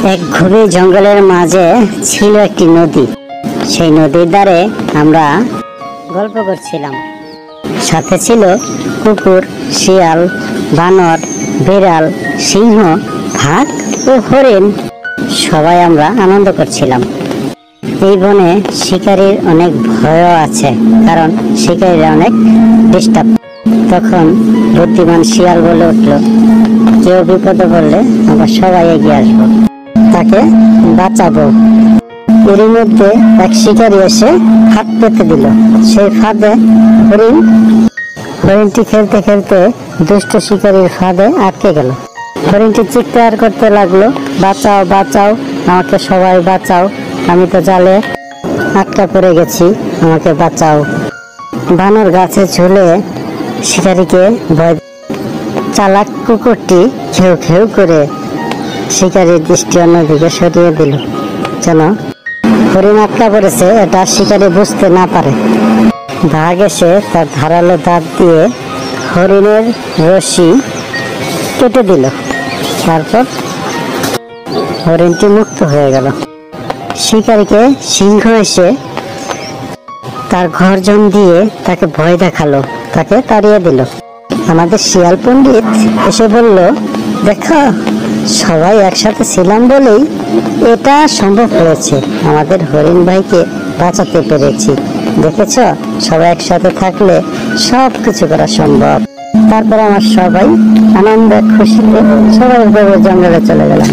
এক গভীর জঙ্গলের মাঝে ছিল একটি নদী। সেই নদীর ধারে আমরা গল্প করছিলাম। সাথে ছিল কুকুর, শিয়াল, বানর, বিড়াল, সিংহ, বাঘ ও হরিণ। সবাই আমরা আনন্দ করছিলাম। এই বনে শিকারীর অনেক ভয়ও আছে, কারণ শিকারীরা অনেক ডিস্টার্ব। তখন বুদ্ধিমান শিয়াল বলে উঠল, কেউ বিপদে পড়লে আমরা সবাই এগিয়ে আসবো, তাকে বাঁচাবো। এর মধ্যে এক শিকারী এসে হাত পেতে দিল। সেই ফাঁদে হরিণটি খেলতে খেলতে দুষ্ট শিকারীর ফাঁদে আটকে গেল। হরিণটি চিৎকার করতে লাগলো, বাঁচাও বাঁচাও, আমাকে সবাই বাঁচাও, আমি তো জালে আটকা পড়ে গেছি, আমাকে বাঁচাও। বানর গাছে ঝুলে শিকারীকে ভয়। চালাক কুকুরটি খেউ খেউ করে শিকারীর দৃষ্টি অন্যদিকে সরিয়ে দিল, যেন হরিণ আটকা পড়েছে এটা শিকারী বুঝতে না পারে। বাঘ এসে তার ধারালো দাঁত দিয়ে হরিণের রশি কেটে দিল। তারপর হরিণটি মুক্ত হয়ে গেল। শিকারীকে সিংহ এসে তার গর্জন দিয়ে তাকে ভয় দেখালো, তাকে তাড়িয়ে দিল। আমাদের শিয়াল পণ্ডিত এসে বলল, দেখো, সবাই একসাথে ছিলাম বলেই এটা সম্ভব হয়েছে। আমাদের হরিণ ভাইকে বাঁচাতে পেরেছি। দেখেছ, সবাই একসাথে থাকলে সব কিছু করা সম্ভব। তারপর আমার সবাই আনন্দে খুশিতে সবাই জঙ্গলে চলে গেলাম।